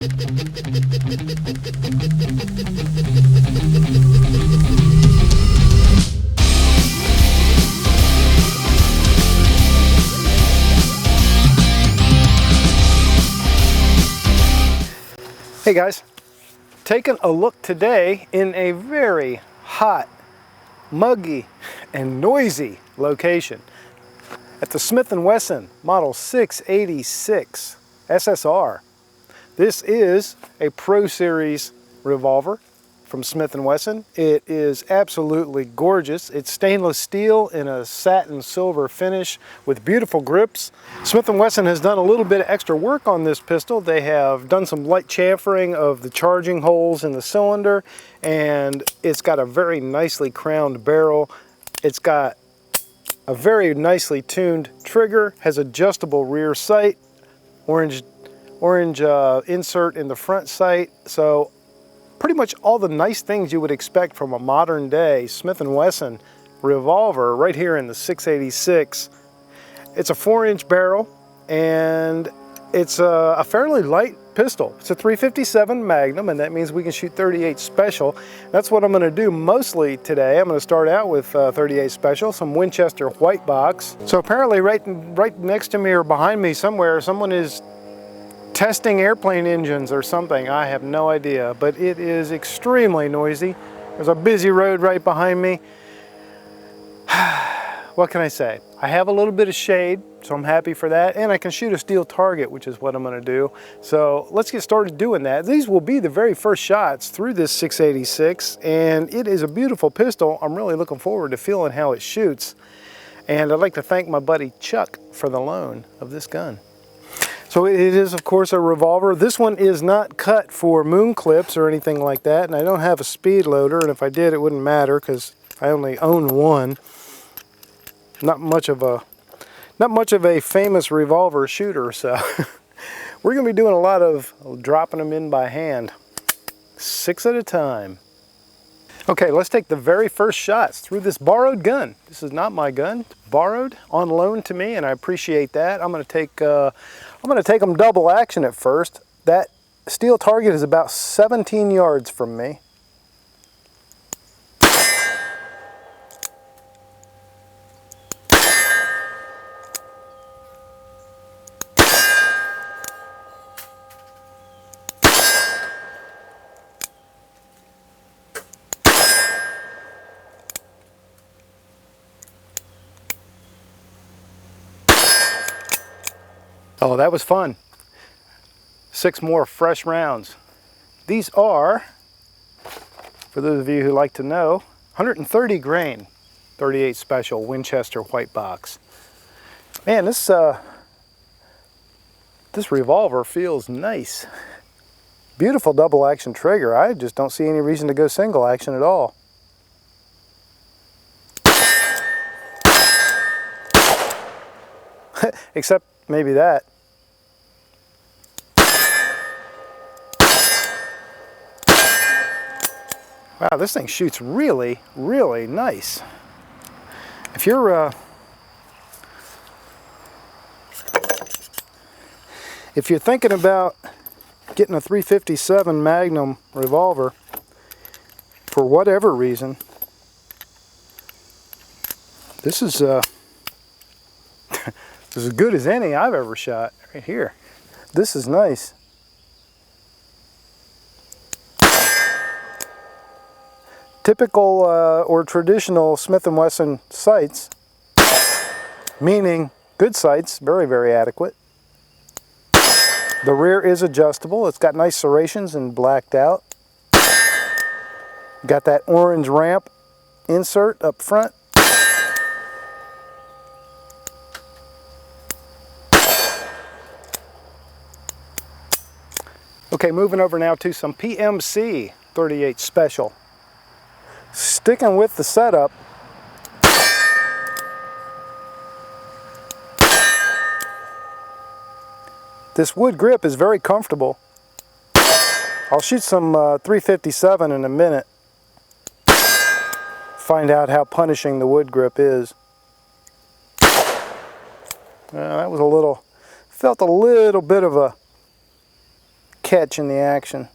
Hey guys, taking a look today in a very hot, muggy, and noisy location at the Smith & Wesson Model 686 SSR. This is a Pro Series revolver from Smith & Wesson. It is absolutely gorgeous. It's stainless steel in a satin silver finish with beautiful grips. Smith & Wesson has done a little bit of extra work on this pistol. They have done some light chamfering of the charging holes in the cylinder, and it's got a very nicely crowned barrel. It's got a very nicely tuned trigger, has adjustable rear sight, orange insert in the front sight. So pretty much all the nice things you would expect from a modern day Smith & Wesson revolver right here in the 686. It's a 4-inch barrel, and it's a fairly light pistol. It's a 357 Magnum, and that means we can shoot 38 Special. That's what I'm going to do mostly today. I'm going to start out with 38 Special, some Winchester white box. So apparently right next to me or behind me somewhere, someone is testing airplane engines or something. I have no idea, but it is extremely noisy. There's a busy road right behind me. What can I say? I have a little bit of shade, so I'm happy for that, and I can shoot a steel target, which is what I'm going to do. So let's get started doing that. These will be the very first shots through this 686, and it is a beautiful pistol. I'm really looking forward to feeling how it shoots, and I'd like to thank my buddy Chuck for the loan of this gun. So it is, of course, a revolver. This one is not cut for moon clips or anything like that, and I don't have a speed loader, and if I did, it wouldn't matter because I only own one. Not much of a famous revolver shooter, so we're going to be doing a lot of dropping them in by hand, 6 at a time. Okay, let's take the very first shots through this borrowed gun. This is not my gun, it's borrowed, on loan to me, and I appreciate that. I'm going to take them double action at first. That steel target is about 17 yards from me. Oh, that was fun. 6 more fresh rounds. These are, for those of you who like to know, 130 grain 38 Special Winchester white box. Man, this revolver feels nice. Beautiful double action trigger. I just don't see any reason to go single action at all. Except maybe that. Wow, this thing shoots really, really nice. If you're thinking about getting a 357 Magnum revolver for whatever reason, this is as good as any I've ever shot right here. This is nice. Typical or traditional Smith & Wesson sights, meaning good sights, very, very adequate. The rear is adjustable. It's got nice serrations and blacked out. Got that orange ramp insert up front. Okay, moving over now to some PMC 38 Special. Sticking with the setup, this wood grip is very comfortable. I'll shoot some 357 in a minute, find out how punishing the wood grip is. That was felt a little bit of a catch in the action.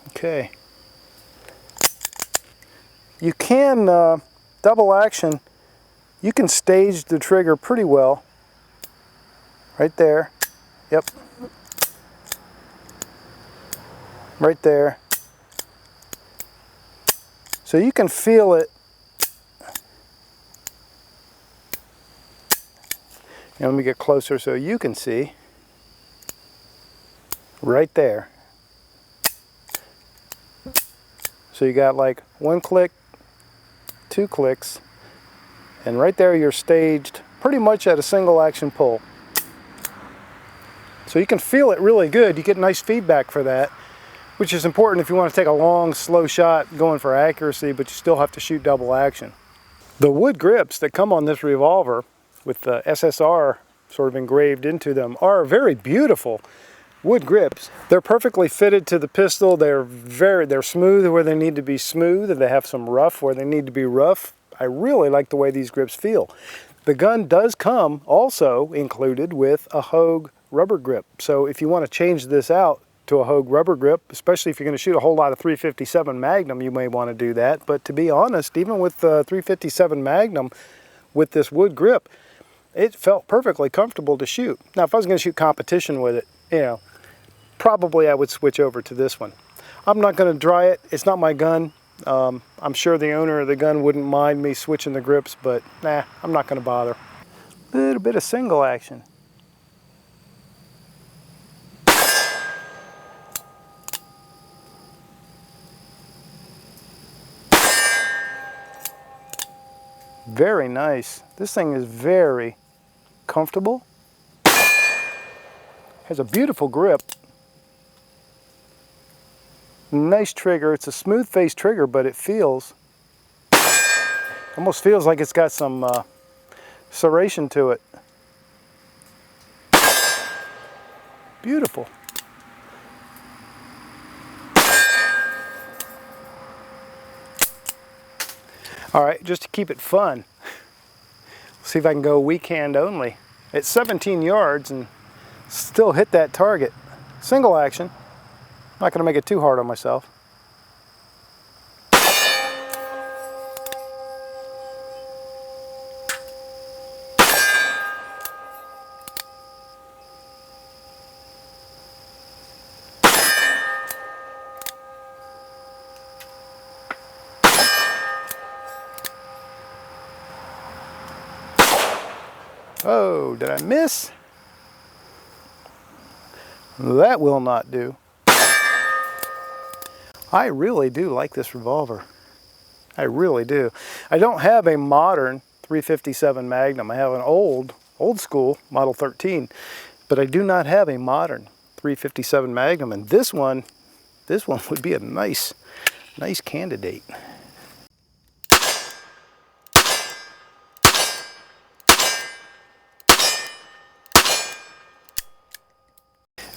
Okay. You can double action. You can stage the trigger pretty well. Right there. Yep. Right there. So you can feel it. And let me get closer so you can see. Right there. So you got like 1 click, 2 clicks, and right there you're staged pretty much at a single action pull. So you can feel it really good. You get nice feedback for that, which is important if you want to take a long, slow shot going for accuracy, but you still have to shoot double action. The wood grips that come on this revolver with the SSR sort of engraved into them are very beautiful wood grips. They're perfectly fitted to the pistol. They're smooth where they need to be smooth, and they have some rough where they need to be rough. I really like the way these grips feel. The gun does come also included with a Hogue rubber grip. So if you want to change this out to a Hogue rubber grip, especially if you're going to shoot a whole lot of 357 Magnum, you may want to do that. But to be honest, even with the 357 Magnum with this wood grip, it felt perfectly comfortable to shoot. Now, if I was going to shoot competition with it, you know, probably I would switch over to this one. I'm not going to dry it. It's not my gun. I'm sure the owner of the gun wouldn't mind me switching the grips, but nah, I'm not going to bother. A little bit of single action. Very nice. This thing is very comfortable. Has a beautiful grip. Nice trigger. It's a smooth face trigger, but it almost feels like it's got some serration to it. Beautiful. All right, just to keep it fun, see if I can go weak hand only. It's 17 yards and still hit that target. Single action. Not going to make it too hard on myself. Oh, did I miss? That will not do. I really do like this revolver. I really do. I don't have a modern 357 Magnum. I have an old school Model 13, but I do not have a modern 357 Magnum, and this one would be a nice candidate.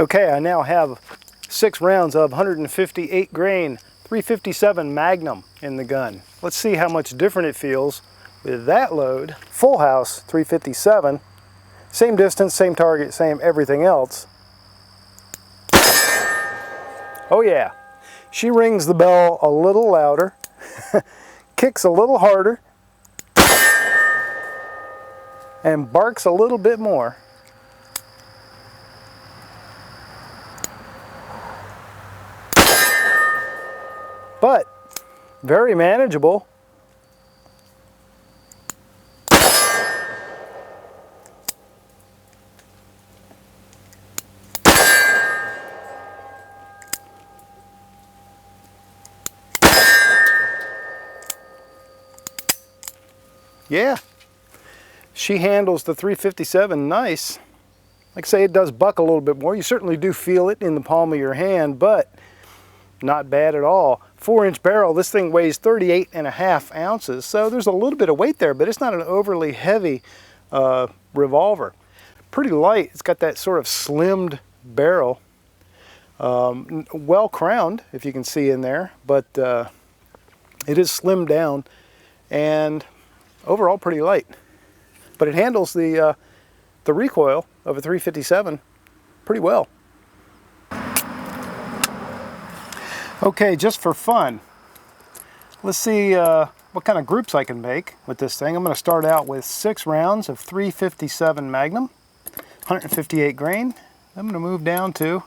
Okay, I now have 6 rounds of 158 grain 357 Magnum in the gun. Let's see how much different it feels with that load. Full house 357, same distance, same target, same everything else. Oh yeah, she rings the bell a little louder, kicks a little harder, and barks a little bit more. But very manageable. Yeah, she handles the 357 nice. Like I say, it does buck a little bit more. You certainly do feel it in the palm of your hand, but not bad at all. 4-inch barrel, this thing weighs 38.5 ounces, so there's a little bit of weight there, but it's not an overly heavy revolver. Pretty light. It's got that sort of slimmed barrel. Well crowned, if you can see in there, but it is slimmed down and overall pretty light. But it handles the the recoil of a 357 pretty well. Okay, just for fun, let's see what kind of groups I can make with this thing. I'm going to start out with 6 rounds of 357 Magnum, 158 grain. I'm going to move down to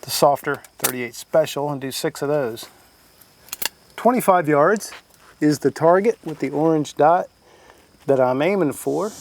the softer 38 Special and do 6 of those. 25 yards is the target with the orange dot that I'm aiming for.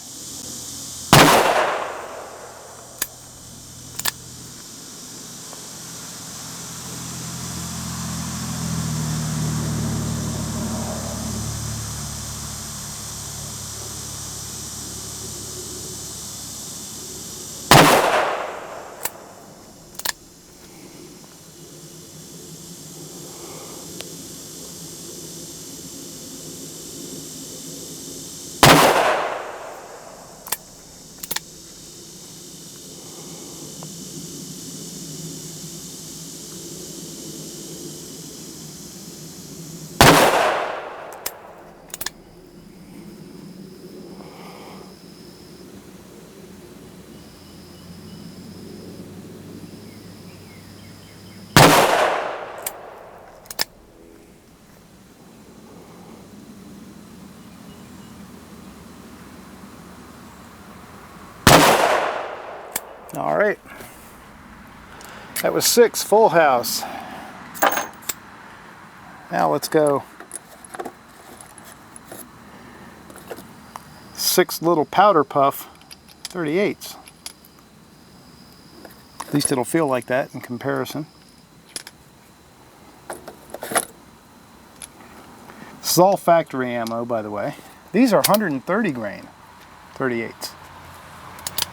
All right, that was 6 full house. Now let's go 6 little powder puff 38s. At least it'll feel like that in comparison. This is all factory ammo, by the way. These are 130 grain 38s.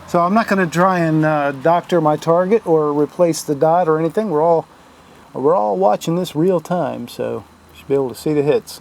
So I'm not going to try and doctor my target or replace the dot or anything. We're all watching this real time, so you should be able to see the hits.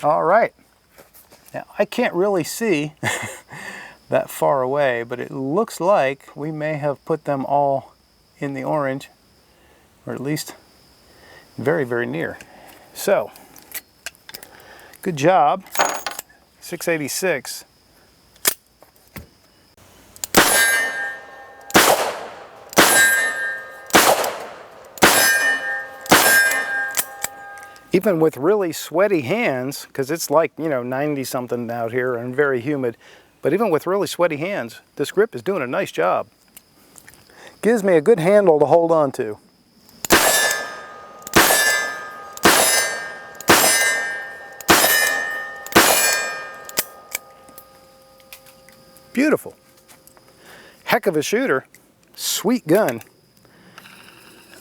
All right, now I can't really see that far away, but it looks like we may have put them all in the orange, or at least very, very near. So, good job, 686. Even with really sweaty hands, because it's like, 90 something out here and very humid, but even with really sweaty hands, this grip is doing a nice job. Gives me a good handle to hold on to. Beautiful. Heck of a shooter. Sweet gun.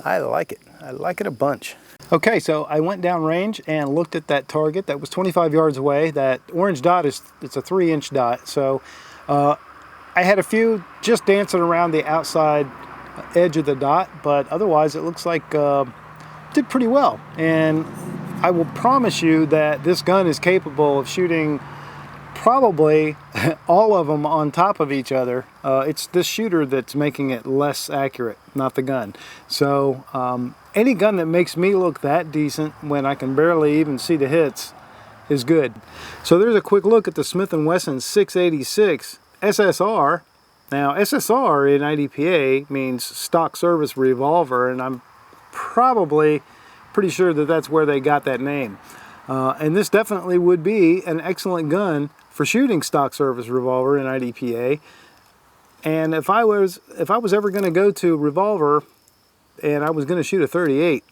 I like it. I like it a bunch. Okay, so I went down range and looked at that target that was 25 yards away. That orange dot it's a 3-inch dot. So I had a few just dancing around the outside edge of the dot, but otherwise it looks like did pretty well. And I will promise you that this gun is capable of shooting probably all of them on top of each other. It's this shooter that's making it less accurate, not the gun. So any gun that makes me look that decent when I can barely even see the hits is good. So there's a quick look at the Smith & Wesson 686 SSR. Now SSR in IDPA means stock service revolver, and I'm probably pretty sure that that's where they got that name. And this definitely would be an excellent gun for shooting stock service revolver in IDPA. And if I was ever going to go to revolver and I was going to shoot a 38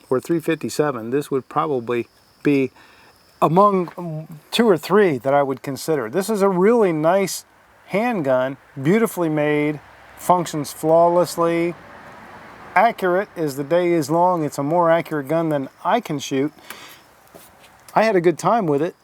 or 357, this would probably be among 2 or 3 that I would consider. This is a really nice handgun, beautifully made, functions flawlessly, accurate as the day is long. It's a more accurate gun than I can shoot. I had a good time with it.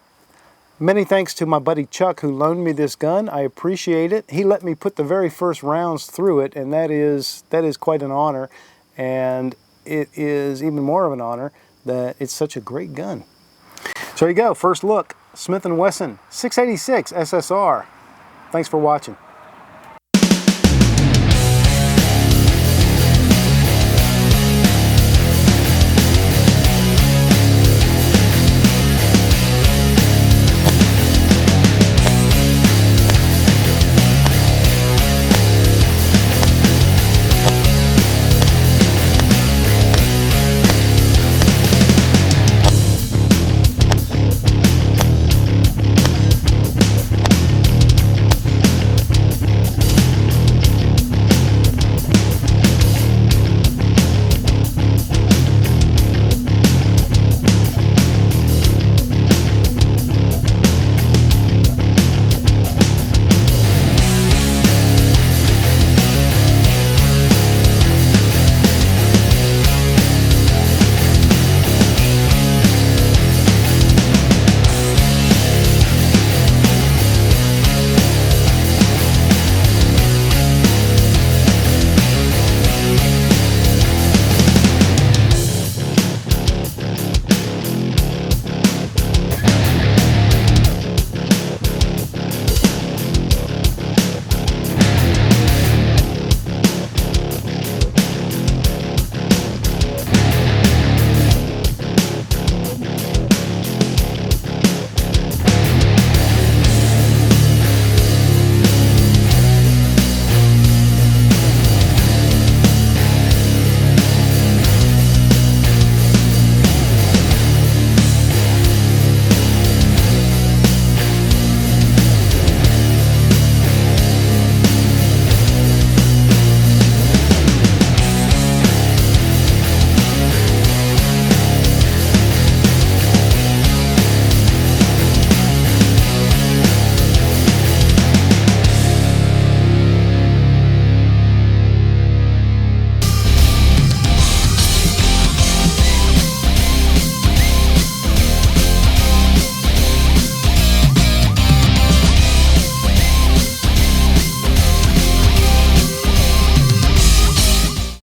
Many thanks to my buddy Chuck who loaned me this gun. I appreciate it. He let me put the very first rounds through it, and that is quite an honor. And it is even more of an honor that it's such a great gun. So there you go, first look, Smith & Wesson 686 SSR. Thanks for watching.